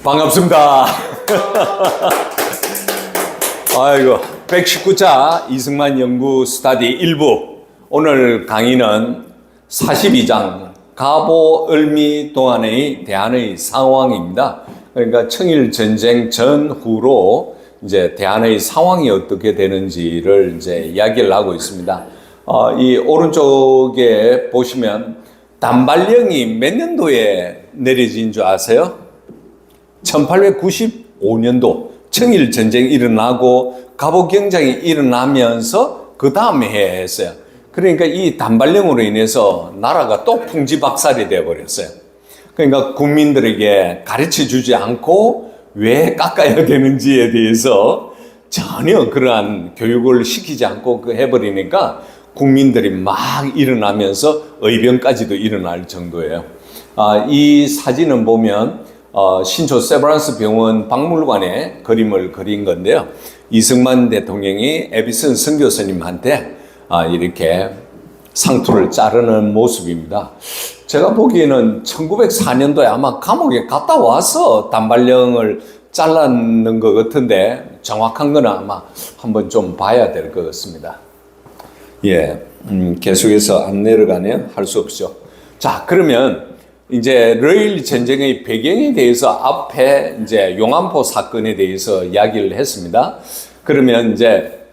반갑습니다. 아이고, 119차 이승만 연구 스터디 1부. 오늘 강의는 42장 가보 을미 동안의 대한의 상황입니다. 그러니까 청일 전쟁 전후로 이제 대한의 상황이 어떻게 되는지를 이제 이야기를 하고 있습니다. 이 오른쪽에 보시면 단발령이 몇 년도에 내려진 줄 아세요? 1895년도 청일 전쟁이 일어나고 갑오 경장이 일어나면서 그 다음 해에 했어요. 그러니까 이 단발령으로 인해서 나라가 또 풍지박살이 되어버렸어요. 그러니까 국민들에게 가르쳐 주지 않고 왜 깎아야 되는지에 대해서 전혀 그러한 교육을 시키지 않고 해버리니까 국민들이 막 일어나면서 의병까지도 일어날 정도예요. 이 사진은 보면 신촌 세브란스 병원 박물관에 그림을 그린 건데요. 이승만 대통령이 에비슨 선교사님한테 이렇게 상투를 자르는 모습입니다. 제가 보기에는 1904년도에 아마 감옥에 갔다 와서 단발령을 잘랐는 것 같은데 정확한 건 아마 한번 좀 봐야 될 것 같습니다. 예, 계속해서 안 내려가네요. 할 수 없죠. 자, 그러면 이제 러일 전쟁의 배경에 대해서 앞에 이제 용안포 사건에 대해서 이야기를 했습니다. 그러면 이제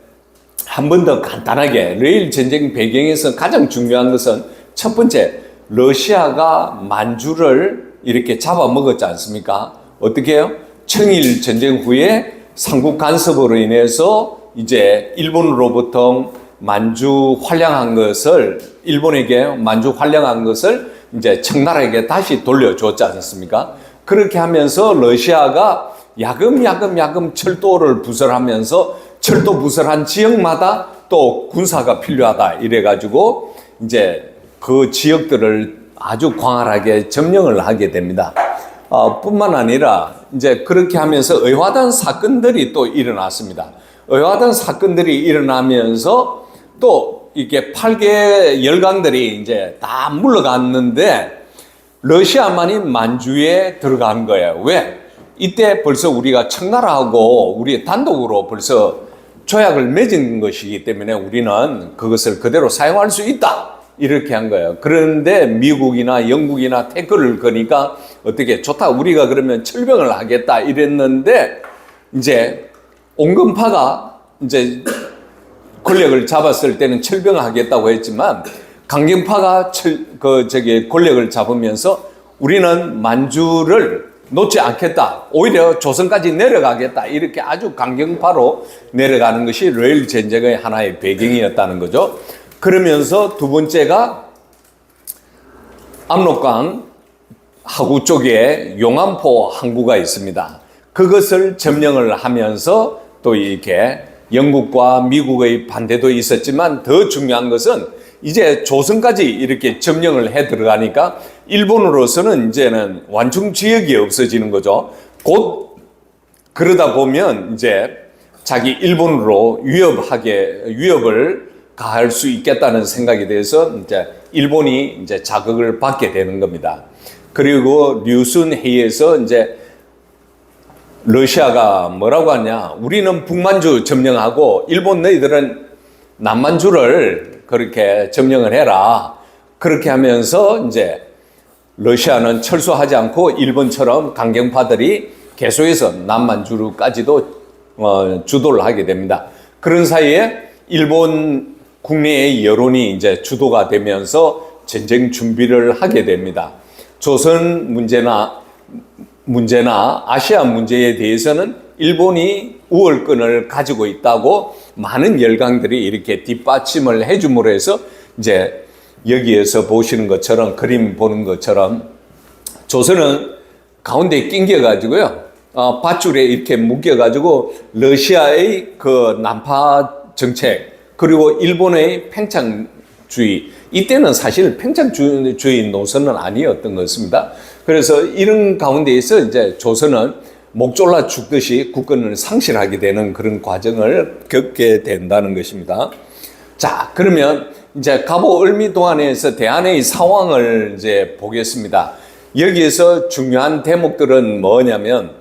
한 번 더 간단하게 러일 전쟁 배경에서 가장 중요한 것은 첫 번째, 러시아가 만주를 이렇게 잡아먹었지 않습니까? 어떻게 해요? 청일 전쟁 후에 삼국 간섭으로 인해서 이제 일본으로부터 만주 활량한 것을, 일본에게 만주 활량한 것을 이제 청나라에게 다시 돌려줬지 않습니까? 그렇게 하면서 러시아가 야금야금 철도를 부설하면서 철도 부설한 지역마다 또 군사가 필요하다 이래가지고 이제 그 지역들을 아주 광활하게 점령을 하게 됩니다. 뿐만 아니라 이제 그렇게 하면서 의화단 사건들이 또 일어났습니다. 의화단 사건들이 일어나면서 또 이게 8개 열강들이 이제 다 물러갔는데 러시아만이 만주에 들어간 거예요. 왜? 이때 벌써 우리가 청나라하고 우리 단독으로 벌써 조약을 맺은 것이기 때문에 우리는 그것을 그대로 사용할 수 있다. 이렇게 한 거예요. 그런데 미국이나 영국이나 태클을 거니까 어떻게 좋다. 우리가 그러면 철병을 하겠다 이랬는데 이제 온건파가 이제 권력을 잡았을 때는 철병을 하겠다고 했지만 강경파가 권력을 잡으면서 우리는 만주를 놓지 않겠다. 오히려 조선까지 내려가겠다. 이렇게 아주 강경파로 내려가는 것이 러일 전쟁의 하나의 배경이었다는 거죠. 그러면서 두 번째가 압록강 하구 쪽에 용안포 항구가 있습니다. 그것을 점령을 하면서 또 이렇게 영국과 미국의 반대도 있었지만 더 중요한 것은 이제 조선까지 이렇게 점령을 해 들어가니까 일본으로서는 이제는 완충 지역이 없어지는 거죠. 곧 그러다 보면 이제 자기 일본으로 위협을 가할 수 있겠다는 생각에 대해서 이제 일본이 이제 자극을 받게 되는 겁니다. 그리고 류순 회의에서 이제 러시아가 뭐라고 하냐? 우리는 북만주 점령하고 일본 너희들은 남만주를 그렇게 점령을 해라. 그렇게 하면서 이제 러시아는 철수하지 않고 일본처럼 강경파들이 계속해서 남만주까지도 주도를 하게 됩니다. 그런 사이에 일본 국내의 여론이 이제 주도가 되면서 전쟁 준비를 하게 됩니다. 조선 문제나 아시아 문제에 대해서는 일본이 우월권을 가지고 있다고 많은 열강들이 이렇게 뒷받침을 해줌으로 해서 이제 여기에서 보시는 것처럼 그림 보는 것처럼 조선은 가운데 낑겨가지고요. 밧줄에 이렇게 묶여가지고 러시아의 그 난파 정책 그리고 일본의 팽창주의 이때는 사실 팽창주의 노선은 아니었던 것 같습니다. 그래서 이런 가운데에서 이제 조선은 목 졸라 죽듯이 국권을 상실하게 되는 그런 과정을 겪게 된다는 것입니다. 자, 그러면 이제 갑오 을미 동안에서 대한의 상황을 이제 보겠습니다. 여기에서 중요한 대목들은 뭐냐면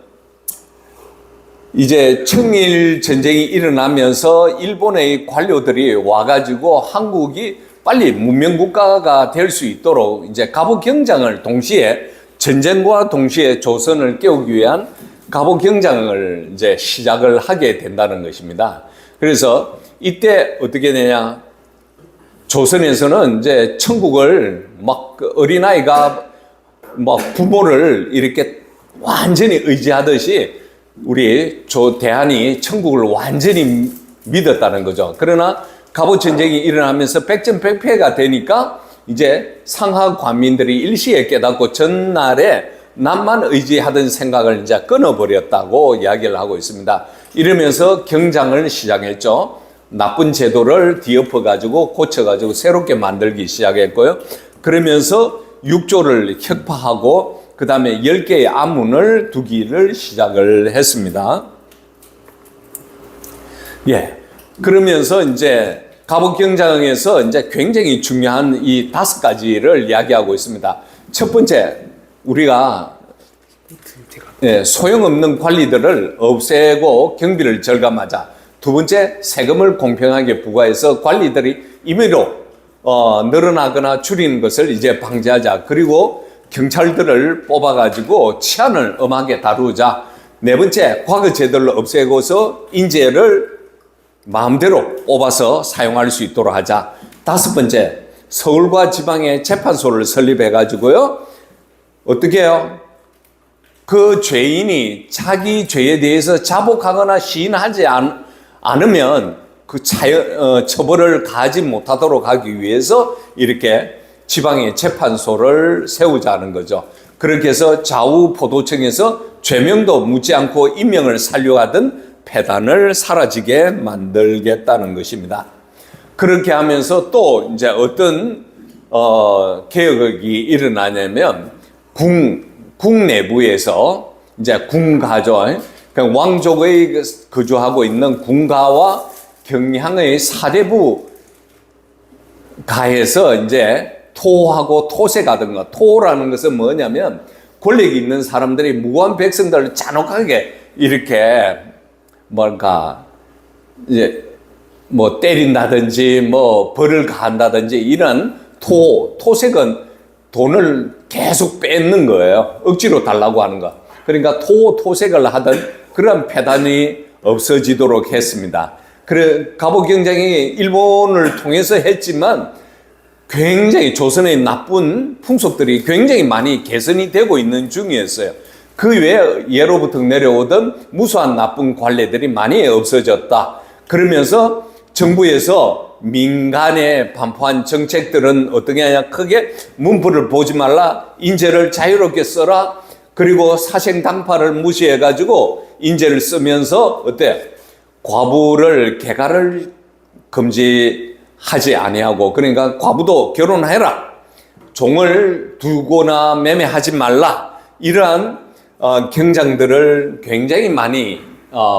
이제 청일 전쟁이 일어나면서 일본의 관료들이 와가지고 한국이 빨리 문명 국가가 될 수 있도록 이제 갑오 경장을 동시에 전쟁과 동시에 조선을 깨우기 위한 갑오 경장을 이제 시작을 하게 된다는 것입니다. 그래서 이때 어떻게 되냐? 조선에서는 이제 천국을 막 어린아이가 막 부모를 이렇게 완전히 의지하듯이 우리 대한이 천국을 완전히 믿었다는 거죠. 그러나 갑오 전쟁이 일어나면서 백전백패가 되니까 이제 상하 관민들이 일시에 깨닫고 전날에 남만 의지하던 생각을 이제 끊어버렸다고 이야기를 하고 있습니다. 이러면서 경장을 시작했죠. 나쁜 제도를 뒤엎어가지고 고쳐가지고 새롭게 만들기 시작했고요. 그러면서 육조를 혁파하고 그 다음에 10개의 암문을 두기를 시작을 했습니다. 예. 그러면서 이제 갑오 경장에서 이제 굉장히 중요한 이 5가지를 이야기하고 있습니다. 첫 번째, 우리가 소용없는 관리들을 없애고 경비를 절감하자. 두 번째, 세금을 공평하게 부과해서 관리들이 임의로 늘어나거나 줄이는 것을 이제 방지하자. 그리고 경찰들을 뽑아가지고 치안을 엄하게 다루자. 네 번째, 과거 제도를 없애고서 인재를 마음대로 뽑아서 사용할 수 있도록 하자. 다섯 번째, 서울과 지방에 재판소를 설립해가지고요. 어떻게 해요? 그 죄인이 자기 죄에 대해서 자복하거나 시인하지 않으면 그 처벌을 가하지 못하도록 하기 위해서 이렇게 지방에 재판소를 세우자는 거죠. 그렇게 해서 좌우포도청에서 죄명도 묻지 않고 인명을 살려하던 폐단을 사라지게 만들겠다는 것입니다. 그렇게 하면서 또 이제 어떤 개혁이 일어나냐면 궁 내부에서 이제 궁가죠. 그러니까 왕족의 거주하고 있는 궁가와 경향의 사대부 가에서 이제 토하고 토세가든가, 토라는 것은 뭐냐면 권력이 있는 사람들이 무고한 백성들을 잔혹하게 이렇게 뭔가 이제 뭐 때린다든지 뭐 벌을 가한다든지 이런 토색은 돈을 계속 뺏는 거예요. 억지로 달라고 하는 거. 그러니까 토색을 하던 그런 폐단이 없어지도록 했습니다. 그래 갑오 경장이 일본을 통해서 했지만 굉장히 조선의 나쁜 풍속들이 굉장히 많이 개선이 되고 있는 중이었어요. 그 외에 예로부터 내려오던 무수한 나쁜 관례들이 많이 없어졌다. 그러면서 정부에서 민간에 반포한 정책들은 어떻게 하냐, 크게 문부를 보지 말라, 인재를 자유롭게 써라, 그리고 사생당파를 무시해가지고 인재를 쓰면서 어때? 과부를 개가를 금지하지 아니하고, 그러니까 과부도 결혼해라, 종을 두거나 매매하지 말라, 이러한 경장들을 굉장히 많이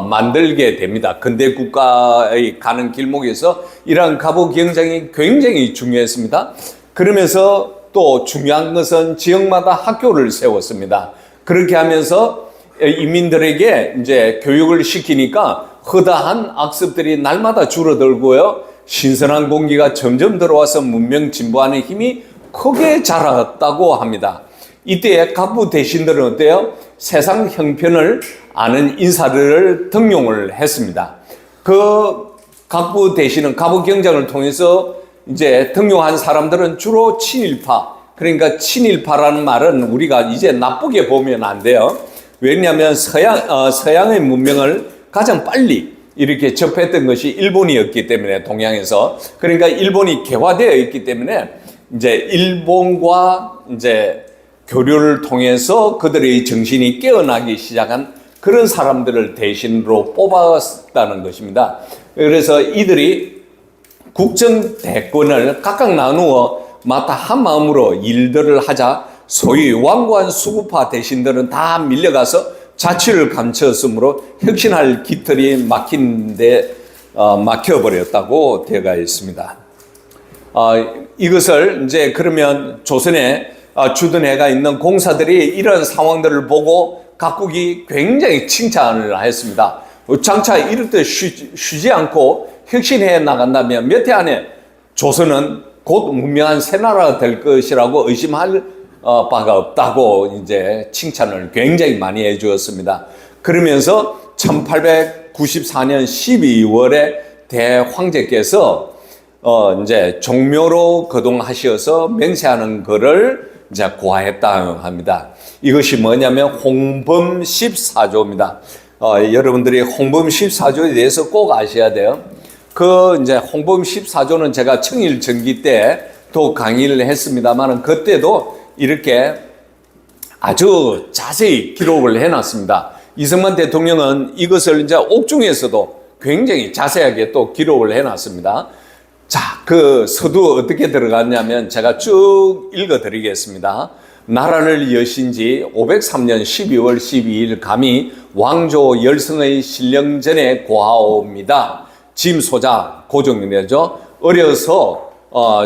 만들게 됩니다. 근대 국가의 가는 길목에서 이러한 갑오 경장이 굉장히 중요했습니다. 그러면서 또 중요한 것은 지역마다 학교를 세웠습니다. 그렇게 하면서 인민들에게 이제 교육을 시키니까 허다한 악습들이 날마다 줄어들고요. 신선한 공기가 점점 들어와서 문명 진보하는 힘이 크게 자랐다고 합니다. 이때 갑부 대신들은 어때요? 세상 형편을 아는 인사를 등용을 했습니다. 그 갑부 대신은 갑오 경장을 통해서 이제 등용한 사람들은 주로 친일파. 그러니까 친일파라는 말은 우리가 이제 나쁘게 보면 안 돼요. 왜냐하면 서양의 문명을 가장 빨리 이렇게 접했던 것이 일본이었기 때문에, 동양에서. 그러니까 일본이 개화되어 있기 때문에 이제 일본과 이제 교류를 통해서 그들의 정신이 깨어나기 시작한 그런 사람들을 대신으로 뽑았다는 것입니다. 그래서 이들이 국정 대권을 각각 나누어 맡아 한 마음으로 일들을 하자 소위 완고한 수구파 대신들은 다 밀려가서 자취를 감췄으므로 혁신할 깃털이 막혀버렸다고 되어 있습니다. 이것을 이제 그러면 조선에 주둔해가 있는 공사들이 이런 상황들을 보고 각국이 굉장히 칭찬을 했습니다. 장차 이럴 때 쉬지 않고 혁신해 나간다면 몇 해 안에 조선은 곧 문명한 새 나라가 될 것이라고 의심할 바가 없다고 이제 칭찬을 굉장히 많이 해 주었습니다. 그러면서 1894년 12월에 대황제께서 이제 종묘로 거동하셔서 맹세하는 것을 이제 고하했다 합니다. 이것이 뭐냐면 홍범 14조입니다. 여러분들이 홍범 14조에 대해서 꼭 아셔야 돼요. 그 이제 홍범 14조는 제가 청일 전기 때 또 강의를 했습니다만 그때도 이렇게 아주 자세히 기록을 해놨습니다. 이승만 대통령은 이것을 이제 옥중에서도 굉장히 자세하게 또 기록을 해놨습니다. 자, 그 서두 어떻게 들어갔냐면 제가 쭉 읽어드리겠습니다. 나라를 여신 지 503년 12월 12일 감히 왕조 열성의 신령전에 고하옵니다. 짐소자 고종이죠. 어려서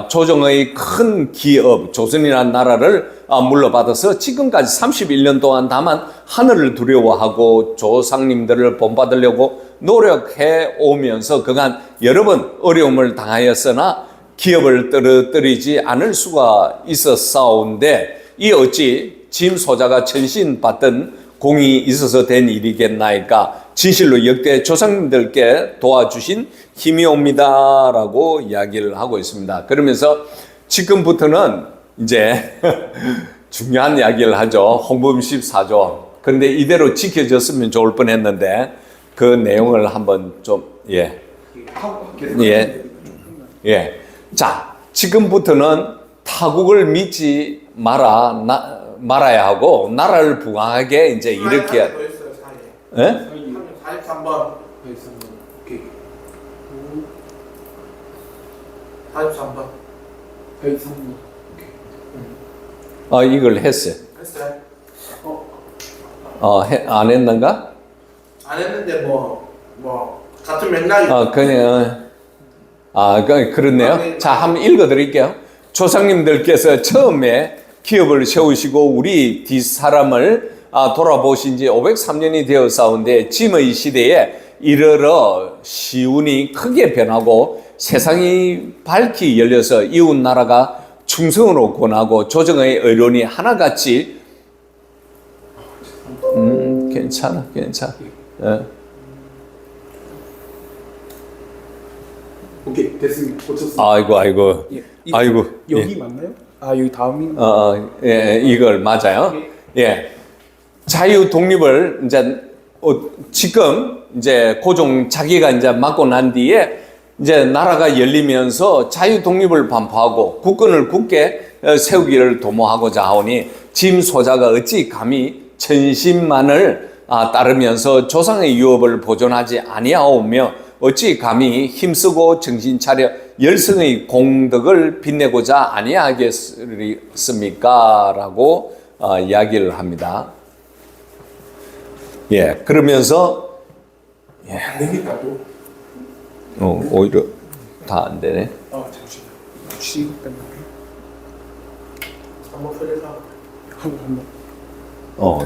조정의 큰 기업 조선이라는 나라를 물러받아서 지금까지 31년 동안 다만 하늘을 두려워하고 조상님들을 본받으려고 노력해 오면서 그간 여러 번 어려움을 당하였으나 기업을 떨어뜨리지 않을 수가 있었사온데 이 어찌 짐소자가 천신받던 공이 있어서 된 일이겠나이까 진실로 역대 조상님들께 도와주신 힘이옵니다 라고 이야기를 하고 있습니다. 그러면서 지금부터는 이제 중요한 이야기를 하죠. 홍범 14조. 그런데 이대로 지켜졌으면 좋을 뻔했는데 그 내용을 한번 좀 예. 자, 지금부터는 타국을 믿지 말아야 하고 나라를 부강하게 이제 이렇게. 예? 43번. 43번. 103번. 이걸 했어요. 했어요? 안 했는가? 안 했는데 같은 맥락이. 그렇네요. 자, 한번 읽어드릴게요. 조상님들께서 처음에 기업을 세우시고 우리 뒷사람을 돌아보신 지 503년이 되었사온데 짐의 시대에 이르러 시운이 크게 변하고 세상이 밝히 열려서 이웃 나라가 충성으로 권하고 조정의 의론이 하나같이 괜찮아. 오케이, 됐습니다. 고쳤습니다. 아이고. 여기 맞나요? 여기 다음이. 이걸 맞아요. 예. 자유 독립을 이제 지금 이제 고종 자기가 이제 맡고 난 뒤에 이제 나라가 열리면서 자유 독립을 반포하고 국권을 굳게 세우기를 도모하고자 하오니 짐소자가 어찌 감히 천신만을 따르면서 조상의 유업을 보존하지 아니하오며 어찌 감히 힘쓰고 정신 차려 열성의 공덕을 빛내고자 아니하겠습니까? 라고 이야기를 합니다. 예, 그러면서 안 됩니까 또? 오히려 다 안 되네. 잠시만. 혹시 때문에. 한번 풀려서. 한번.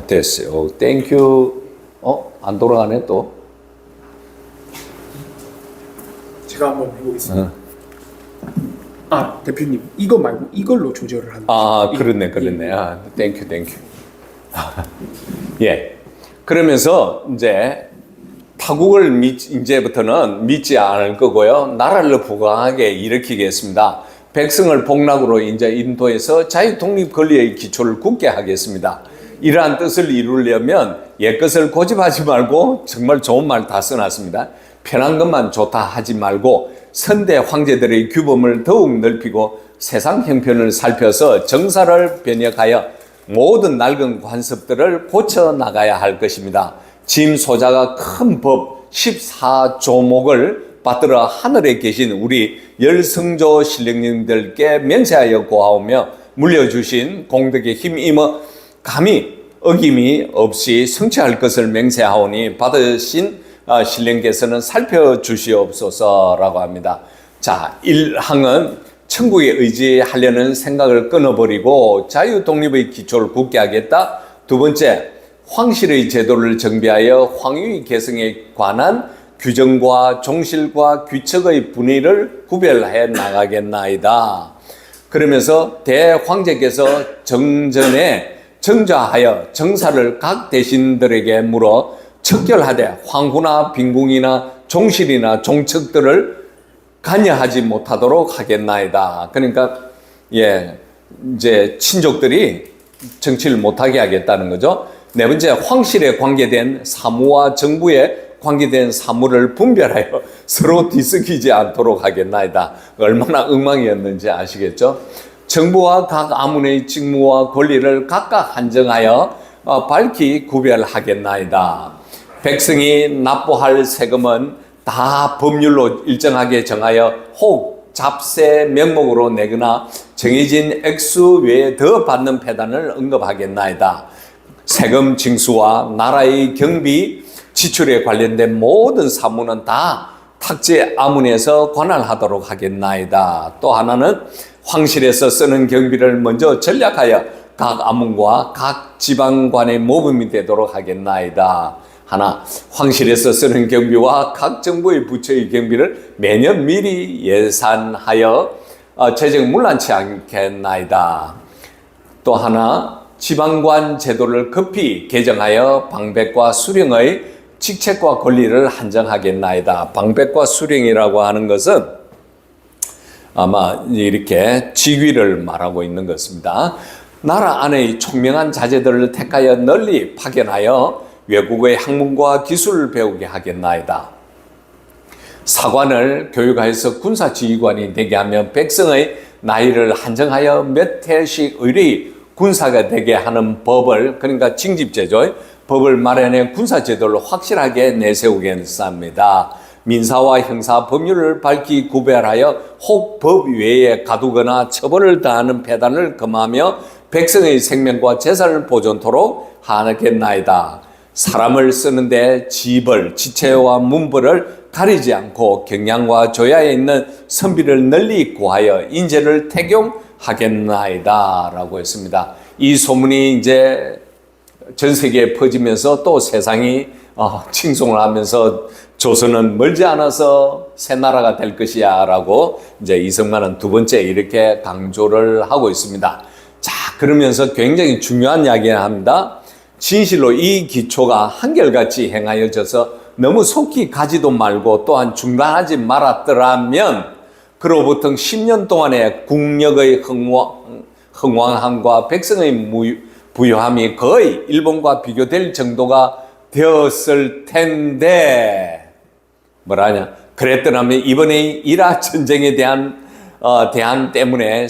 됐어요. 땡큐. 안 돌아가네 또. 제가 한번 해보겠습니다. 대표님 이거 말고 이걸로 조절을 하는. 그렇네. 땡큐. 예. 그러면서 이제 타국을 이제부터는 믿지 않을 거고요. 나라를 부강하게 일으키겠습니다. 백성을 복락으로 이제 인도해서 자유 독립 권리의 기초를 굳게 하겠습니다. 이러한 뜻을 이루려면 옛것을 고집하지 말고 정말 좋은 말 다 써놨습니다. 편한 것만 좋다 하지 말고 선대 황제들의 규범을 더욱 넓히고 세상 형편을 살펴서 정사를 변혁하여 모든 낡은 관습들을 고쳐 나가야 할 것입니다. 짐소자가 큰 법 14조목을 받들어 하늘에 계신 우리 열성조 신령님들께 맹세하여 고하오며 물려주신 공덕에 힘입어 감히 어김이 없이 성취할 것을 맹세하오니 받으신 신령께서는 살펴주시옵소서라고 합니다. 자, 1항은 천국에 의지하려는 생각을 끊어버리고 자유 독립의 기초를 굳게 하겠다. 두 번째, 황실의 제도를 정비하여 황유의 계승에 관한 규정과 종실과 규칙의 분위를 구별해 나가겠나이다. 그러면서 대황제께서 정전에 정좌하여 정사를 각 대신들에게 물어 척결하되 황후나 빈궁이나 종실이나 종척들을 관여하지 못하도록 하겠나이다. 그러니까 이제 친족들이 정치를 못하게 하겠다는 거죠. 네 번째, 황실에 관계된 사무와 정부에 관계된 사무를 분별하여 서로 뒤섞이지 않도록 하겠나이다. 얼마나 엉망이었는지 아시겠죠? 정부와 각 아문의 직무와 권리를 각각 한정하여 밝히 구별하겠나이다. 백성이 납부할 세금은 다 법률로 일정하게 정하여 혹 잡세 명목으로 내거나 정해진 액수 외에 더 받는 폐단을 언급하겠나이다. 세금 징수와 나라의 경비 지출에 관련된 모든 사무는 다 탁제 아문에서 관할하도록 하겠나이다. 또 하나는 황실에서 쓰는 경비를 먼저 전략하여 각 아문과 각 지방관의 모범이 되도록 하겠나이다. 하나, 황실에서 쓰는 경비와 각 정부의 부처의 경비를 매년 미리 예산하여 재정 문란치 않겠나이다. 또 하나, 지방관 제도를 급히 개정하여 방백과 수령의 직책과 권리를 한정하겠나이다. 방백과 수령이라고 하는 것은 아마 이렇게 직위를 말하고 있는 것입니다. 나라 안의 총명한 자제들을 택하여 널리 파견하여 외국의 학문과 기술을 배우게 하겠나이다. 사관을 교육하여서 군사지휘관이 되게 하며 백성의 나이를 한정하여 몇 해씩 의뢰 군사가 되게 하는 법을, 그러니까 징집제죠, 법을 마련해 군사제도를 확실하게 내세우겠습니다. 민사와 형사 법률을 밝히 구별하여 혹 법 외에 가두거나 처벌을 더하는 폐단을 금하며 백성의 생명과 재산을 보존토록 하겠나이다. 사람을 쓰는데 지벌, 지체와 문벌을 가리지 않고 경량과 조야에 있는 선비를 널리 구하여 인재를 택용하겠나이다 라고 했습니다. 이 소문이 이제 전 세계에 퍼지면서 또 세상이 칭송을 하면서 조선은 멀지 않아서 새 나라가 될 것이야 라고 이제 이승만은 두 번째 이렇게 강조를 하고 있습니다. 자, 그러면서 굉장히 중요한 이야기를 합니다. 진실로 이 기초가 한결같이 행하여져서 너무 속히 가지도 말고 또한 중단하지 말았더라면 그로부터 10년 동안의 국력의 흥왕함과 백성의 부유함이 거의 일본과 비교될 정도가 되었을 텐데 뭐라냐, 그랬더라면 이번에 이라 전쟁에 대한 대한 때문에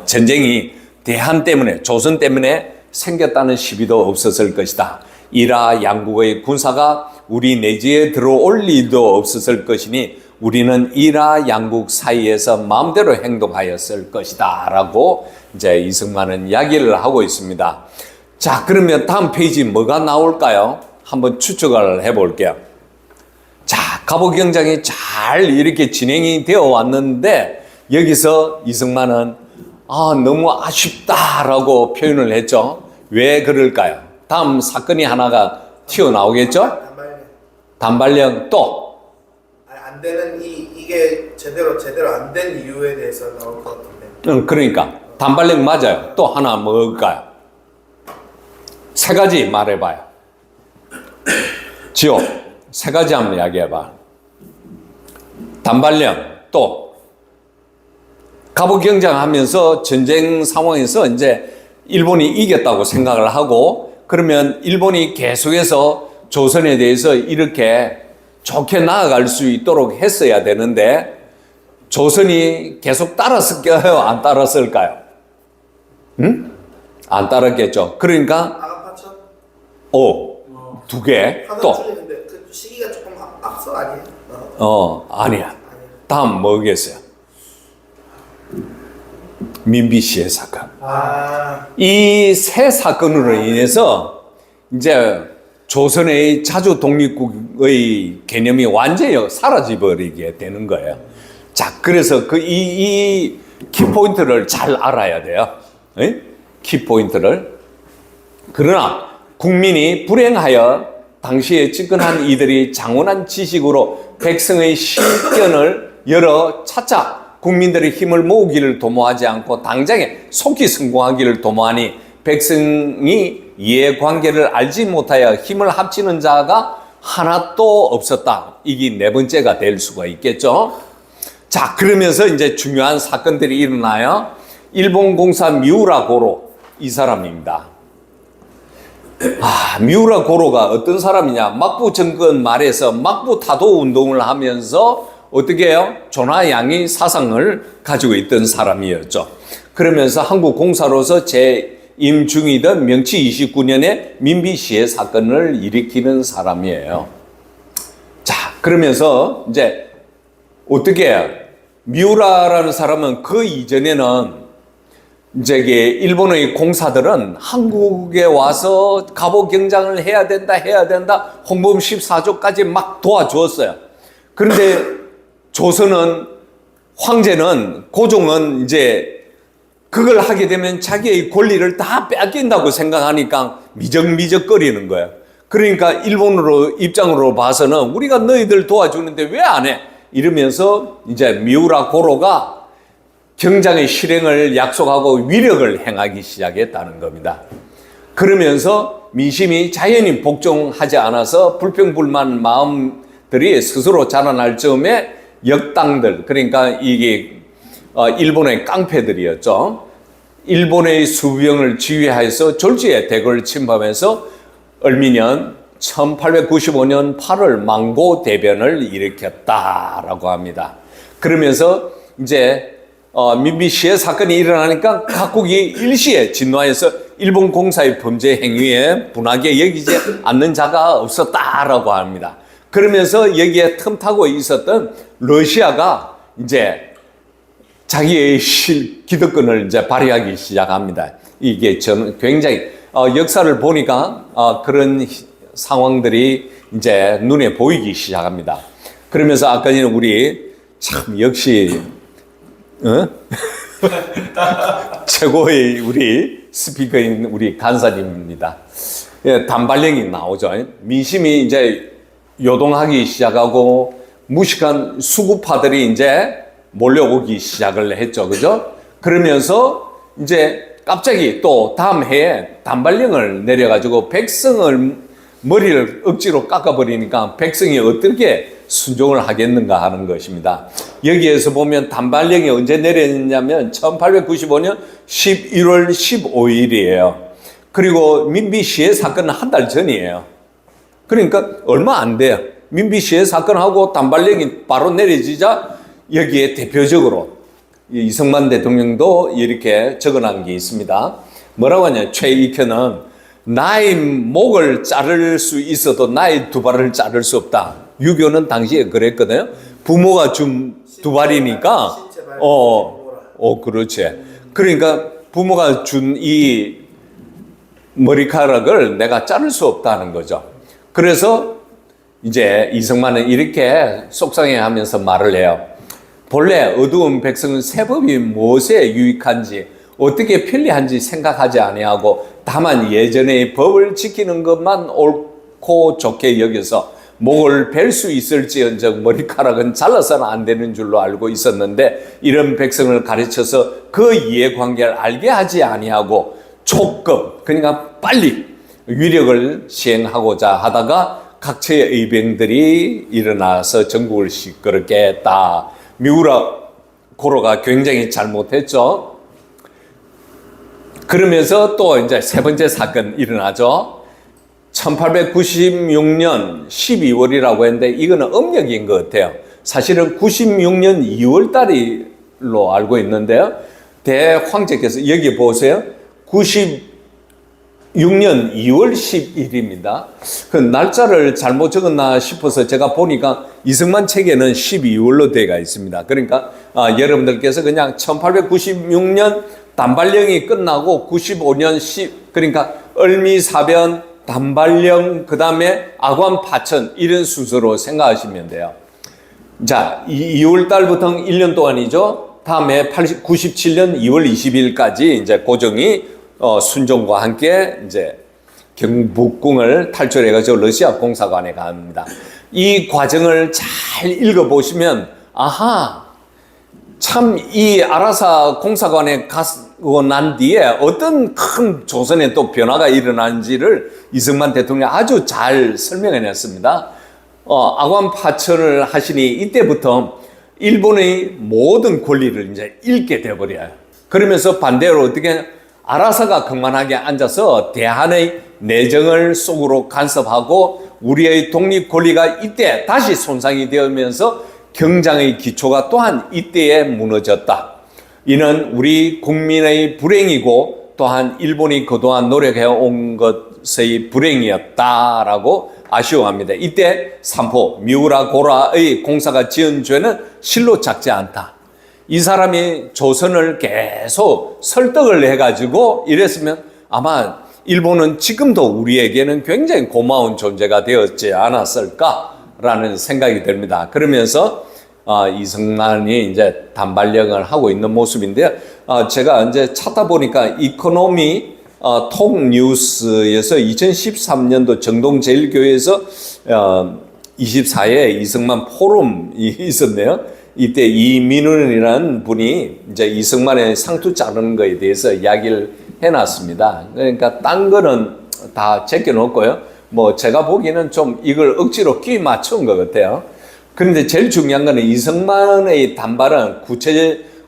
전쟁이 대한 때문에 조선 때문에 생겼다는 시비도 없었을 것이다. 이라 양국의 군사가 우리 내지에 들어올 리도 없었을 것이니 우리는 이라 양국 사이에서 마음대로 행동하였을 것이다 라고 이제 이승만은 이야기를 하고 있습니다. 자, 그러면 다음 페이지 뭐가 나올까요? 한번 추측을 해볼게요. 자, 갑오경장이 잘 이렇게 진행이 되어 왔는데 여기서 이승만은 너무 아쉽다라고 표현을 했죠. 왜 그럴까요? 다음 사건이 하나가 튀어나오겠죠? 단발령 또 안 되는 이게 제대로 안 된 이유에 대해서 나올 것 같은데. 그러니까 단발령 맞아요. 또 하나 뭘까요? 세 가지 말해봐요. 지호, 세 가지 한번 이야기해봐. 단발령 또 갑오경장하면서 전쟁 상황에서 이제 일본이 이겼다고 생각을 하고 그러면 일본이 계속해서 조선에 대해서 이렇게 좋게 나아갈 수 있도록 했어야 되는데 조선이 계속 따랐을까요? 안 따랐을까요? 응? 안 따랐겠죠. 그러니까 아가파천? 두 개 또. 근데 그 시기가 조금 앞서 아니에요? 아니야. 다음 뭐겠어요? 민비씨의 사건. 이 세 사건으로 인해서 이제 조선의 자주 독립국의 개념이 완전히 사라져버리게 되는 거예요. 자, 그래서 이 키포인트를 잘 알아야 돼요. 키포인트를. 그러나 국민이 불행하여 당시에 집권한 이들이 장훈한 지식으로 백성의 실견을 열어 차차 국민들의 힘을 모으기를 도모하지 않고 당장에 속히 성공하기를 도모하니 백성이 이해관계를 알지 못하여 힘을 합치는 자가 하나도 없었다. 이게 네 번째가 될 수가 있겠죠. 자, 그러면서 이제 중요한 사건들이 일어나요. 일본 공사 미우라 고로 이 사람입니다. 미우라 고로가 어떤 사람이냐? 막부 정권 말에서 막부 타도 운동을 하면서 어떻게 해요? 조나양이 사상을 가지고 있던 사람이었죠. 그러면서 한국 공사로서 재임 중이던 명치 29년에 민비 시해 사건을 일으키는 사람이에요. 자, 그러면서 이제 어떻게 해요? 미우라라는 사람은 그 이전에는 이제 일본의 공사들은 한국에 와서 갑오 경장을 해야 된다 홍범 14조까지 막 도와주었어요. 그런데 조선은 황제는 고종은 이제 그걸 하게 되면 자기의 권리를 다 뺏긴다고 생각하니까 미적미적거리는 거예요. 그러니까 일본으로 입장으로 봐서는 우리가 너희들 도와주는데 왜 안 해? 이러면서 이제 미우라 고로가 경장의 실행을 약속하고 위력을 행하기 시작했다는 겁니다. 그러면서 민심이 자연히 복종하지 않아서 불평불만 마음들이 스스로 자라날 즈음에 역당들, 그러니까 이게 일본의 깡패들이었죠. 일본의 수병을 지휘하여서 졸지에 대거를 침범해서 을미년 1895년 8월 망고 대변을 일으켰다라고 합니다. 그러면서 이제 민비 시해 사건이 일어나니까 각국이 일시에 진노하여서 일본 공사의 범죄 행위에 분하게 여기지 않는 자가 없었다라고 합니다. 그러면서 여기에 틈타고 있었던 러시아가 이제 자기의 기득권을 이제 발휘하기 시작합니다. 이게 저는 굉장히 역사를 보니까 그런 상황들이 이제 눈에 보이기 시작합니다. 그러면서 아까 전에 우리 참 역시 최고의 우리 스피커인 우리 간사님입니다. 예, 단발령이 나오죠. 민심이 이제 요동하기 시작하고 무식한 수구파들이 이제 몰려오기 시작을 했죠. 그죠? 그러면서 이제 갑자기 또 다음 해에 단발령을 내려가지고 백성을 머리를 억지로 깎아버리니까 백성이 어떻게 순종을 하겠는가 하는 것입니다. 여기에서 보면 단발령이 언제 내렸냐면 1895년 11월 15일이에요. 그리고 민비 시해 사건은 한 달 전이에요. 그러니까 얼마 안 돼요. 민비 시해 사건하고 단발령이 바로 내려지자 여기에 대표적으로 이승만 대통령도 이렇게 적어놓은 게 있습니다. 뭐라고 하냐? 최익현은 나의 목을 자를 수 있어도 나의 두 발을 자를 수 없다. 유교는 당시에 그랬거든요. 부모가 준 두 발이니까, 그렇지. 그러니까 부모가 준 이 머리카락을 내가 자를 수 없다는 거죠. 그래서 이제 이승만은 이렇게 속상해 하면서 말을 해요. 본래 어두운 백성은 세법이 무엇에 유익한지 어떻게 편리한지 생각하지 아니하고 다만 예전의 법을 지키는 것만 옳고 좋게 여겨서 목을 벨 수 있을지언정 머리카락은 잘라서는 안 되는 줄로 알고 있었는데 이런 백성을 가르쳐서 그 이해관계를 알게 하지 아니하고 촉급, 그러니까 빨리 위력을 시행하고자 하다가 각처의 의병들이 일어나서 전국을 시끄럽게 했다. 미우라 고로가 굉장히 잘못했죠. 그러면서 또 이제 세 번째 사건 일어나죠. 1896년 12월이라고 했는데 이거는 음력인 것 같아요. 사실은 96년 2월 달로 알고 있는데요. 대황제께서 여기 보세요. 96년 2월 10일입니다. 그 날짜를 잘못 적었나 싶어서 제가 보니까 이승만 책에는 12월로 되어 있습니다. 그러니까 여러분들께서 그냥 1896년 단발령이 끝나고 95년 그러니까 을미사변 단발령, 그 다음에 아관 파천 이런 순서로 생각하시면 돼요. 자, 2월 달부터 1년 동안이죠. 다음에 97년 2월 20일까지 이제 고종이 순종과 함께 이제 경북궁을 탈출해가지고 러시아 공사관에 갑니다. 이 과정을 잘 읽어보시면 아하, 참 이 아라사 공사관에 가고 난 뒤에 어떤 큰 조선의 또 변화가 일어나는지를 이승만 대통령이 아주 잘 설명해냈습니다. 아관 파천을 하시니 이때부터 일본의 모든 권리를 이제 잃게 되어버려요. 그러면서 반대로 어떻게 아라사가 그만하게 앉아서 대한의 내정을 속으로 간섭하고 우리의 독립 권리가 이때 다시 손상이 되면서 경장의 기초가 또한 이때에 무너졌다. 이는 우리 국민의 불행이고 또한 일본이 그동안 노력해온 것의 불행이었다라고 아쉬워합니다. 이때 삼포 미우라 고라의 공사가 지은 죄는 실로 작지 않다. 이 사람이 조선을 계속 설득을 해가지고 이랬으면 아마 일본은 지금도 우리에게는 굉장히 고마운 존재가 되었지 않았을까라는 생각이 듭니다. 그러면서 이승만이 이제 단발령을 하고 있는 모습인데요. 제가 이제 찾다 보니까 이코노미 톡뉴스에서 2013년도 정동제일교회에서 24회 이승만 포럼이 있었네요. 이때 이민훈이라는 분이 이제 이승만의 상투 자르는 거에 대해서 이야기를 해놨습니다. 그러니까 딴 거는 다 제껴놓고요. 뭐 제가 보기에는 좀 이걸 억지로 끼 맞춘 것 같아요. 그런데 제일 중요한 거는 이승만의 단발은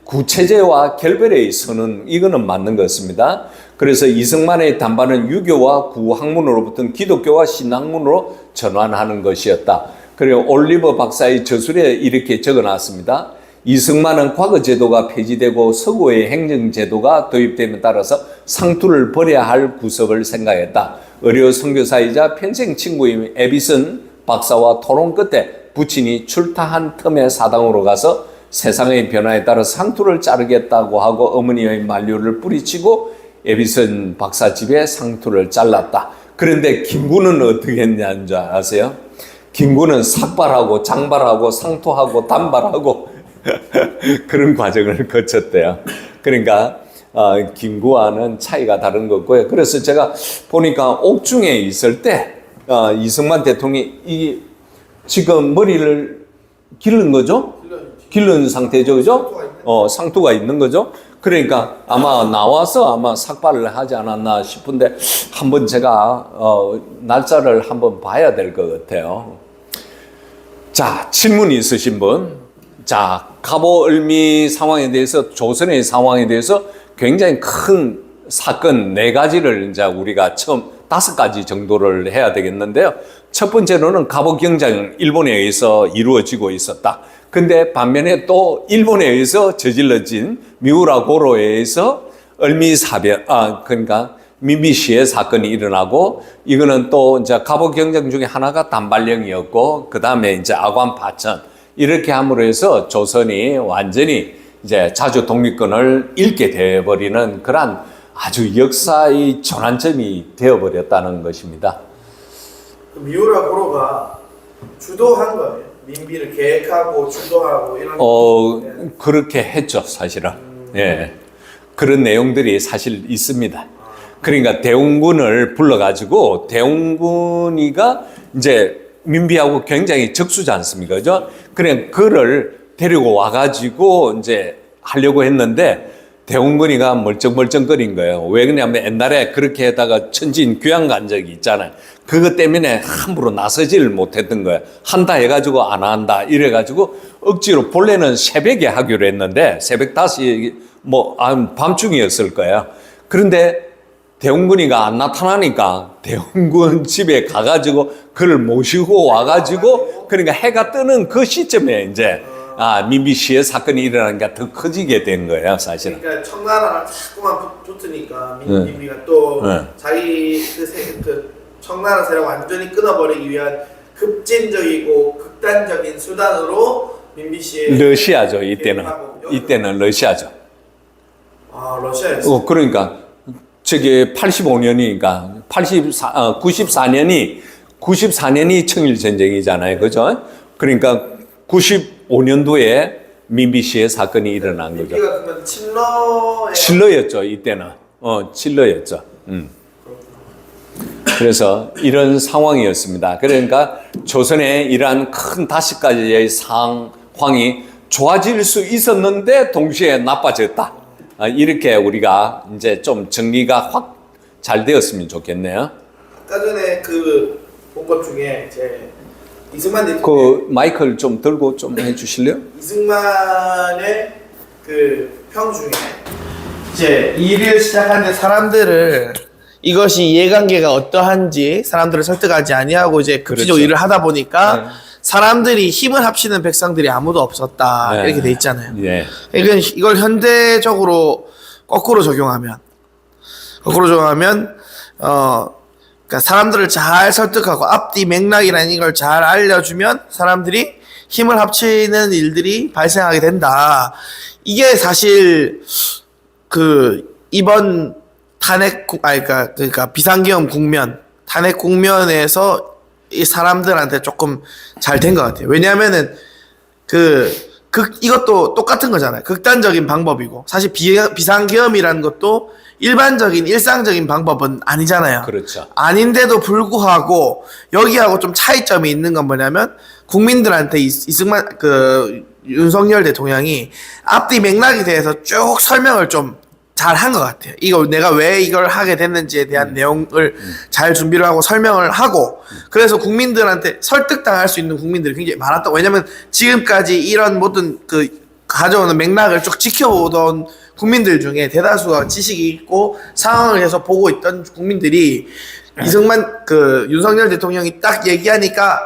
구체제와 결별의 선언, 이거는 맞는 것 같습니다. 그래서 이승만의 단발은 유교와 구학문으로부터 기독교와 신학문으로 전환하는 것이었다. 그리고 올리버 박사의 저술에 이렇게 적어놨습니다. 이승만은 과거 제도가 폐지되고 서구의 행정제도가 도입됨에 따라서 상투를 버려야 할 구석을 생각했다. 의료 선교사이자 평생 친구인 에비슨 박사와 토론 끝에 부친이 출타한 틈에 사당으로 가서 세상의 변화에 따라 상투를 자르겠다고 하고 어머니의 만류를 뿌리치고 에비슨 박사 집에 상투를 잘랐다. 그런데 김구는 어떻게 했냐는 줄 아세요? 김구는 삭발하고 장발하고 상투하고 단발하고 그런 과정을 거쳤대요. 그러니까 김구와는 차이가 다른 거고요. 그래서 제가 보니까 옥중에 있을 때 이승만 대통령이 지금 머리를 기른 거죠? 기른 상태죠, 그죠? 상투가 있는 거죠? 그러니까 아마 나와서 아마 삭발을 하지 않았나 싶은데 한번 제가 날짜를 한번 봐야 될 것 같아요. 자, 질문이 있으신 분. 자, 갑오을미 상황에 대해서, 조선의 상황에 대해서 굉장히 큰 사건 4가지를 이제 우리가 처음 5가지 정도를 해야 되겠는데요. 첫 번째로는 갑오경장 일본에 의해서 이루어지고 있었다. 근데 반면에 또 일본에 의해서 저질러진 미우라 고로에 의해서 을미사변, 그러니까 민비시의 사건이 일어나고, 이거는 또 이제 갑오경장 중에 하나가 단발령이었고, 그 다음에 이제 아관파천, 이렇게 함으로 해서 조선이 완전히 이제 자주 독립권을 잃게 되어버리는 그러한 아주 역사의 전환점이 되어버렸다는 것입니다. 미우라 고로가 주도한 거예요? 민비를 계획하고 주도하고 이런 그렇게 했죠, 사실은. 예. 그런 내용들이 사실 있습니다. 그러니까 대웅군을 불러가지고 대웅군이가 이제 민비하고 굉장히 적수지 않습니까? 그죠? 그냥 그를 데리고 와가지고 이제 하려고 했는데 대웅군이가 멀쩡멀쩡거린 거예요. 왜 그러냐면 옛날에 그렇게 해다가 천진 귀양 간 적이 있잖아요. 그것 때문에 함부로 나서지를 못했던 거예요. 한다 해가지고 안 한다 이래가지고 억지로 본래는 새벽에 하기로 했는데 새벽 5시 밤중이었을 거예요. 그런데 대웅군이가 안 나타나니까 대웅군 집에 가가지고 그를 모시고 와가지고 그러니까 해가 뜨는 그 시점에 이제 민비시의 사건이 일어나는 게 더 커지게 된 거예요, 사실은. 그러니까 청나라랑 자꾸만 붙으니까 민비가 또 자기 그 청나라 세력 완전히 끊어버리기 위한 급진적이고 극단적인 수단으로 민비시의 러시아죠, 이때는 러시아죠. 러시아였어요. 그러니까 저게 85년이니까 94년이 청일 전쟁이잖아요, 그죠? 그러니까 95년도에 민비시의 사건이 일어난 거죠. 민비가 그러면 칠러였죠, 이때는. 칠러였죠. 그래서 이런 상황이었습니다. 그러니까 조선의 이러한 큰 5가지의 상황이 좋아질 수 있었는데 동시에 나빠졌다. 이렇게 우리가 이제 좀 정리가 확 잘 되었으면 좋겠네요. 아까 전에 그 본 것 중에 제 이승만 대통령 그 마이크를 좀 들고 좀 해주실래요? 이승만의 그 평 중에 이제 일을 시작하는데 사람들을 이것이 이해관계가 어떠한지 사람들을 설득하지 아니하고 이제 급지적으로 그렇죠. 일을 하다 보니까 네. 사람들이 힘을 합치는 백성들이 아무도 없었다. 네. 이렇게 돼 있잖아요. 예. 이걸 현대적으로 거꾸로 적용하면 그러니까 사람들을 잘 설득하고 앞뒤 맥락이라는 걸 잘 알려주면 사람들이 힘을 합치는 일들이 발생하게 된다. 이게 사실 그 이번 그러니까 비상계엄 국면, 탄핵 국면에서 이 사람들한테 조금 잘 된 것 같아요. 왜냐하면은 이것도 똑같은 거잖아요. 극단적인 방법이고 사실 비상계엄이라는 것도 일반적인 일상적인 방법은 아니잖아요. 그렇죠. 아닌데도 불구하고 여기하고 좀 차이점이 있는 건 뭐냐면 국민들한테 이승만 윤석열 대통령이 앞뒤 맥락에 대해서 쭉 설명을 좀 잘 한 것 같아요. 내가 왜 이걸 하게 됐는지에 대한 내용을 잘 준비를 하고 설명을 하고 그래서 국민들한테 설득당할 수 있는 국민들이 굉장히 많았다. 왜냐면 지금까지 이런 모든 가져오는 맥락을 쭉 지켜보던 국민들 중에 대다수가 지식이 있고 상황을 계속 보고 있던 국민들이 이승만 윤석열 대통령이 딱 얘기하니까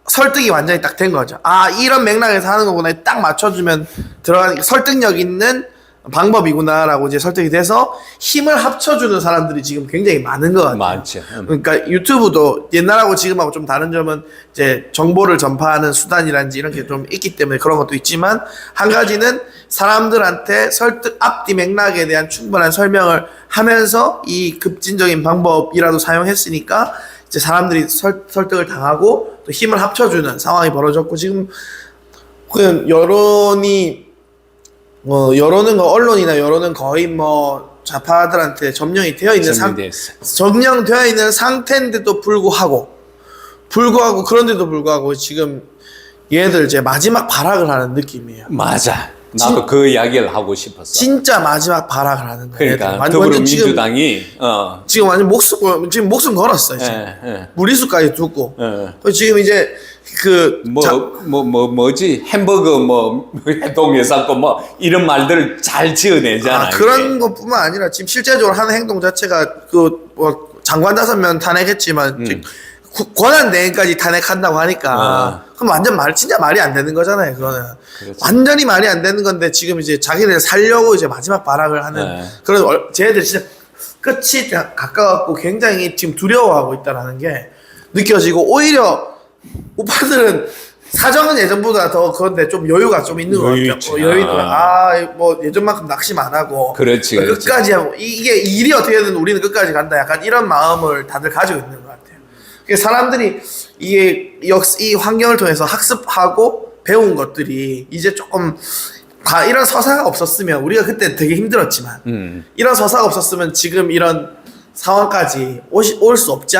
설득이 완전히 딱 된 거죠. 아, 이런 맥락에서 하는 거구나. 딱 맞춰주면 들어가는 설득력 있는 방법이구나라고 이제 설득이 돼서 힘을 합쳐주는 사람들이 지금 굉장히 많은 것 같아요. 많죠. 그러니까 유튜브도 옛날하고 지금하고 좀 다른 점은 이제 정보를 전파하는 수단이란지 이런 게 좀 있기 때문에 그런 것도 있지만 한 가지는 사람들한테 앞뒤 맥락에 대한 충분한 설명을 하면서 이 급진적인 방법이라도 사용했으니까 이제 사람들이 설득을 당하고 또 힘을 합쳐주는 상황이 벌어졌고 지금 그냥 여론은 언론이나 여론은 거의 좌파들한테 점령이 되어 있는 점령되어 있는 상태인데도 불구하고 그런데도 불구하고 지금 얘들 이제 마지막 발악을 하는 느낌이에요. 맞아. 나도 그 이야기를 하고 싶었어. 진짜 마지막 발악을 하는 거예요. 그러니까 더불어민주당이 지금 완전 목숨 걸었어요. 지금. 무리수까지 두고. 지금 이제 뭐지 햄버거 해동해서 이런 말들을 잘 지어내잖아. 그런 것뿐만 아니라 지금 실제적으로 하는 행동 자체가 장관 5명 탄핵했지만 권한대행까지 탄핵한다고 하니까 그럼 완전 진짜 말이 안 되는 거잖아요. 그거는 그렇지. 완전히 말이 안 되는 건데 지금 이제 자기들 살려고 이제 마지막 발악을 하는 그런 쟤네들 진짜 끝이 가까웠고 굉장히 지금 두려워하고 있다라는 게 느껴지고 오히려 우파들은 사정은 예전보다 더 그런데 좀 여유가 좀 있는 것 같아요. 여유도 예전만큼 낙심 안 하고 그렇지. 끝까지 하고 이게 일이 어떻게든 우리는 끝까지 간다. 약간 이런 마음을 다들 가지고 있는 것 같아요. 사람들이 이 환경을 통해서 학습하고 배운 것들이 이제 조금 이런 서사가 없었으면 우리가 그때 되게 힘들었지만 이런 서사가 없었으면 지금 이런 상황까지 올 수 없지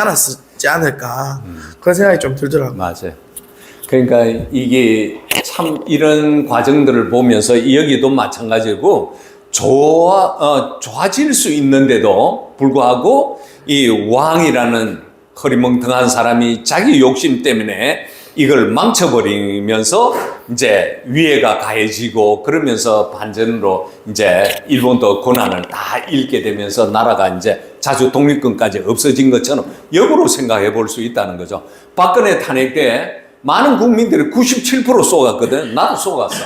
않을까 그런 생각이 좀 들더라고요. 맞아요. 그러니까 이게 참 이런 과정들을 보면서 여기도 마찬가지고 좋아질 수 있는데도 불구하고 이 왕이라는 허리멍텅한 사람이 자기 욕심 때문에 이걸 망쳐버리면서 이제 위해가 가해지고 그러면서 반전으로 이제 일본도 권한을 다 잃게 되면서 나라가 이제 자주 독립권까지 없어진 것처럼 역으로 생각해 볼 수 있다는 거죠. 박근혜 탄핵 때 많은 국민들이 97% 쏘갔거든. 나도 쏘갔어.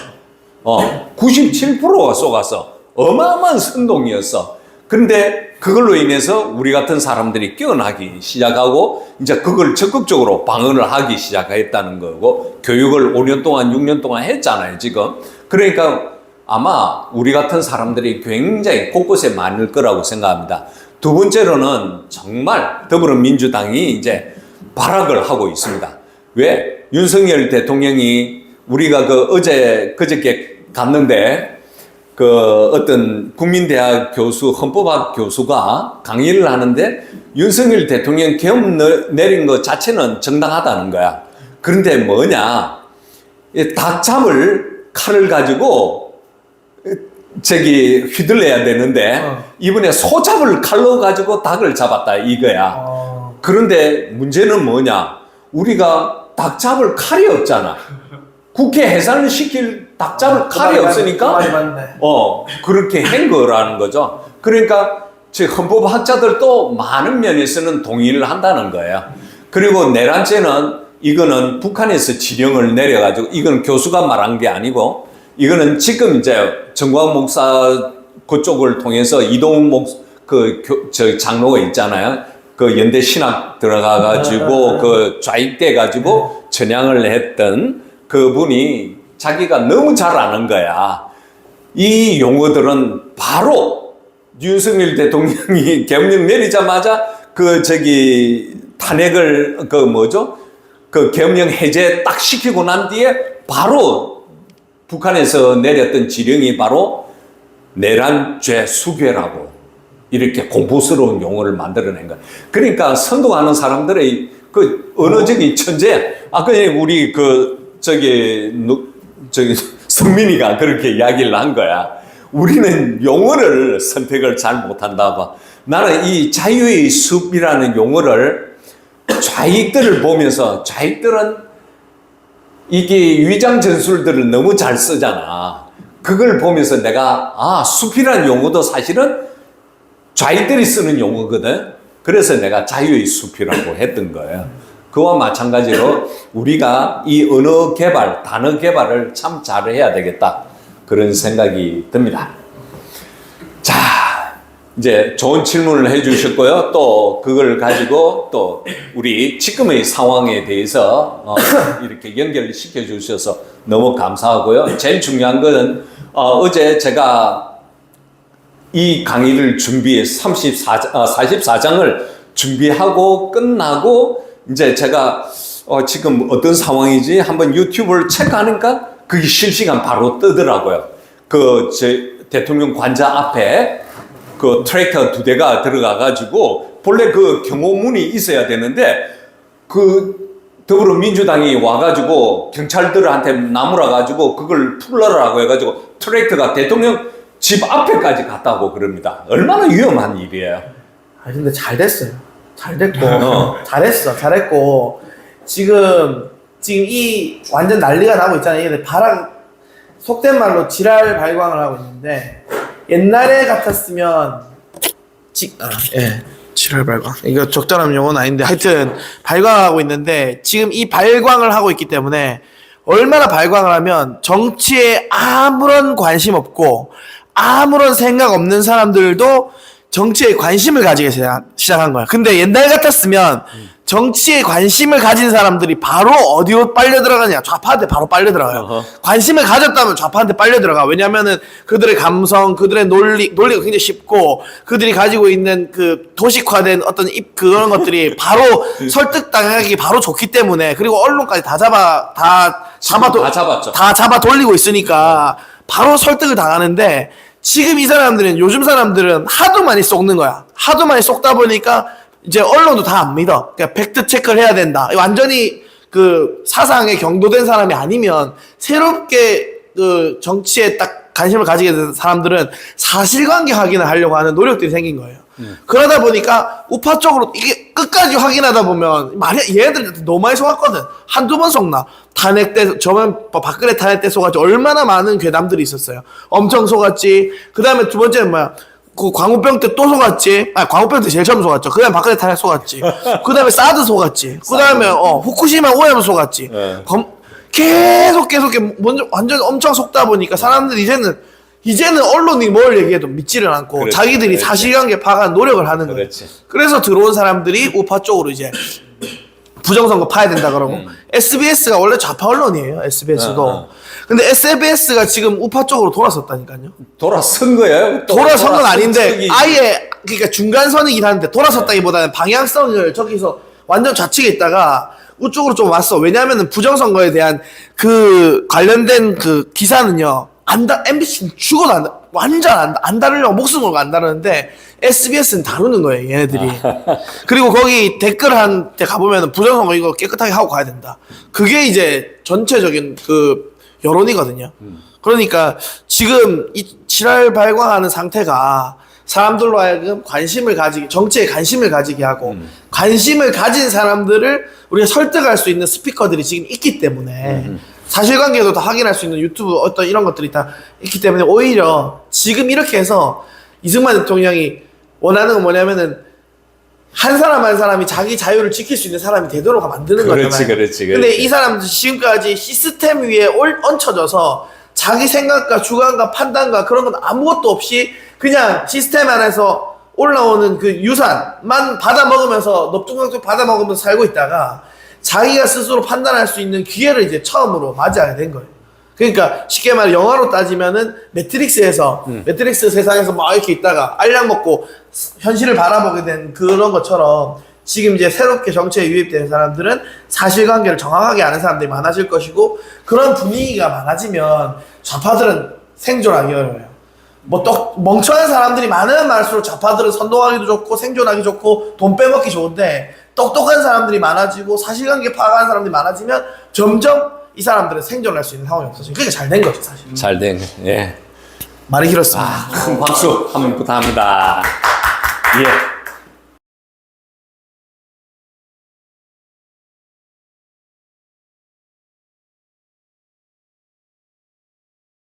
97%가 쏘갔어. 어마어마한 선동이었어. 그런데 그걸로 인해서 우리 같은 사람들이 깨어나기 시작하고 이제 그걸 적극적으로 방어를 하기 시작했다는 거고 교육을 5년 동안 6년 동안 했잖아요 지금. 그러니까 아마 우리 같은 사람들이 굉장히 곳곳에 많을 거라고 생각합니다. 두 번째로는 정말 더불어민주당이 이제 발악을 하고 있습니다. 왜? 윤석열 대통령이 우리가 그저께 갔는데 그 어떤 국민대학 교수, 헌법학 교수가 강의를 하는데 윤석열 대통령 계엄 내린 것 자체는 정당하다는 거야. 그런데 뭐냐? 이 닭잡을 칼을 가지고 저기 휘둘러야 되는데 이번에 소잡을 칼로 가지고 닭을 잡았다 이거야. 그런데 문제는 뭐냐? 우리가 닭 잡을 칼이 없잖아. 국회 해산을 시킬 닭 잡을 칼이 없으니까 그렇게 한 거라는 거죠. 그러니까 헌법학자들도 많은 면에서는 동의를 한다는 거예요. 그리고 내란죄는 이거는 북한에서 지령을 내려가지고 이거는 교수가 말한 게 아니고 이거는 지금 이제 정광 목사 그쪽을 통해서 이동욱 저 장로가 있잖아요. 그 연대 신학 들어가가지고 그 좌익돼가지고 전향을 했던 그분이 자기가 너무 잘 아는 거야. 이 용어들은 바로 윤석열 대통령이 계엄령 내리자마자 그 저기 탄핵을 그 뭐죠? 그 계엄령 해제 딱 시키고 난 뒤에 바로 북한에서 내렸던 지령이 바로 내란죄 수괴라고 이렇게 공포스러운 용어를 만들어낸 거야. 그러니까 선동하는 사람들의 그 언어적인 천재. 아까 우리 그 저기 성민이가 그렇게 이야기를 한 거야. 우리는 용어를 선택을 잘 못한다. 나는 이 자유의 숲이라는 용어를 좌익들을 보면서 좌익들은 이게 위장 전술들을 너무 잘 쓰잖아. 그걸 보면서 내가 숲이라는 용어도 사실은 좌익들이 쓰는 용어거든. 그래서 내가 자유의 숲이라고 했던 거예요. 그와 마찬가지로 우리가 이 언어 개발, 단어 개발을 참 잘해야 되겠다. 그런 생각이 듭니다. 자, 이제 좋은 질문을 해주셨고요. 또 그걸 가지고 또 우리 지금의 상황에 대해서 이렇게 연결시켜 주셔서 너무 감사하고요. 제일 중요한 것은 어제 제가 이 강의를 준비해 44장을 준비하고 끝나고 이제 제가 지금 어떤 상황이지 한번 유튜브를 체크하니까 그게 실시간 바로 뜨더라고요. 그 대통령 관자 앞에 그 트랙터 2대가 들어가가지고 본래 그 경호문이 있어야 되는데 그 더불어민주당이 와가지고 경찰들한테 나무라가지고 그걸 풀러라고 해가지고 트랙터가 대통령 집 앞에까지 갔다고 그럽니다. 얼마나 위험한 일이에요. 근데 잘 됐어요. 잘 됐고 잘했고 지금 이 완전 난리가 나고 있잖아요. 이게 속된 말로 지랄 발광을 하고 있는데 옛날에 같았으면 지랄 발광 이거 적절한 용어는 아닌데 하여튼 발광하고 있는데 지금 이 발광을 하고 있기 때문에 얼마나 발광을 하면 정치에 아무런 관심 없고 아무런 생각 없는 사람들도 정치에 관심을 가지기 시작한 거야. 근데 옛날 같았으면 정치에 관심을 가진 사람들이 바로 어디로 빨려 들어가냐? 좌파한테 바로 빨려 들어가요. 관심을 가졌다면 좌파한테 빨려 들어가. 왜냐면은 그들의 감성, 그들의 논리가 굉장히 쉽고 그들이 가지고 있는 그 도식화된 어떤 그런 것들이 바로 설득당하기 바로 좋기 때문에 그리고 언론까지 다 잡아 돌리고 있으니까 바로 설득을 당하는데 지금 이 사람들은 요즘 사람들은 하도 많이 속는 거야. 하도 많이 속다 보니까 이제 언론도 다 안 믿어. 그러니까 팩트 체크를 해야 된다. 완전히 그 사상에 경도된 사람이 아니면 새롭게 그 정치에 딱 관심을 가지게 된 사람들은 사실관계 확인을 하려고 하는 노력들이 생긴 거예요. 그러다 보니까 우파 쪽으로 이게 끝까지 확인하다 보면 얘네들 너무 많이 속았거든. 한두 번 속나. 탄핵 때 저번 박근혜 탄핵 때 속았지. 얼마나 많은 괴담들이 있었어요. 엄청 속았지. 그 다음에 두 번째는 뭐야? 그 광우병 때 또 속았지. 광우병 때 제일 처음 속았죠. 그 다음에 박근혜 탄핵 속았지. 그 다음에 사드 속았지. 그 다음에 후쿠시마 오염 속았지. 계속 먼저 완전 엄청 속다 보니까 사람들이 이제는 언론이 뭘 얘기해도 믿지를 않고 그렇지, 자기들이 그렇지. 사실관계 파악하는 노력을 하는 거예요. 그렇지. 그래서 들어온 사람들이 우파 쪽으로 이제 부정선거 파야 된다 그러고 SBS가 원래 좌파 언론이에요. SBS도. 근데 SBS가 지금 우파 쪽으로 돌아섰다니까요. 돌아선 거예요? 돌아선 건 아닌데 아예 그러니까 중간선이긴 한데 돌아섰다기보다는 방향성을 저기서 완전 좌측에 있다가 우쪽으로 좀 왔어. 왜냐하면 부정선거에 대한 그 관련된 그 기사는요 MBC는 죽어도 완전 안 다루려고 목숨 걸고 안 다루는데 SBS는 다루는 거예요, 얘네들이. 그리고 거기 댓글 한 데 가보면 부정선거 이거 깨끗하게 하고 가야 된다. 그게 이제 전체적인 그 여론이거든요. 그러니까 지금 이 지랄 발광하는 상태가 사람들로 하여금 정치에 관심을 가지게 하고 관심을 가진 사람들을 우리가 설득할 수 있는 스피커들이 지금 있기 때문에 사실관계도 다 확인할 수 있는 유튜브 어떤 이런 것들이 다 있기 때문에 오히려 지금 이렇게 해서 이승만 대통령이 원하는 건 뭐냐면은 한 사람 한 사람이 자기 자유를 지킬 수 있는 사람이 되도록 만드는 거잖아요. 그렇지. 근데 이 사람들 지금까지 시스템 위에 얹혀져서 자기 생각과 주관과 판단과 그런 건 아무것도 없이 그냥 시스템 안에서 올라오는 그 유산만 받아 먹으면서 넙죽넙죽 받아 먹으면서 살고 있다가 자기가 스스로 판단할 수 있는 기회를 이제 처음으로 맞이하게 된 거예요. 그러니까 쉽게 말해 영화로 따지면은 매트릭스에서 매트릭스 세상에서 막 이렇게 있다가 알약 먹고 현실을 바라보게 된 그런 것처럼 지금 이제 새롭게 정치에 유입된 사람들은 사실관계를 정확하게 아는 사람들이 많아질 것이고 그런 분위기가 많아지면 좌파들은 생존하기 어려워요. 뭐 멍청한 사람들이 많으면 많을수록 좌파들은 선동하기도 좋고 생존하기 좋고 돈 빼먹기 좋은데 똑똑한 사람들이 많아지고 사실관계 파악하는 사람들이 많아지면 점점 이 사람들은 생존할 수 있는 상황이 없어지고 그게 잘 된 거죠 사실. 잘 된, 예. 말이 길었습니다. 큰 박수 한번 부탁합니다. 예.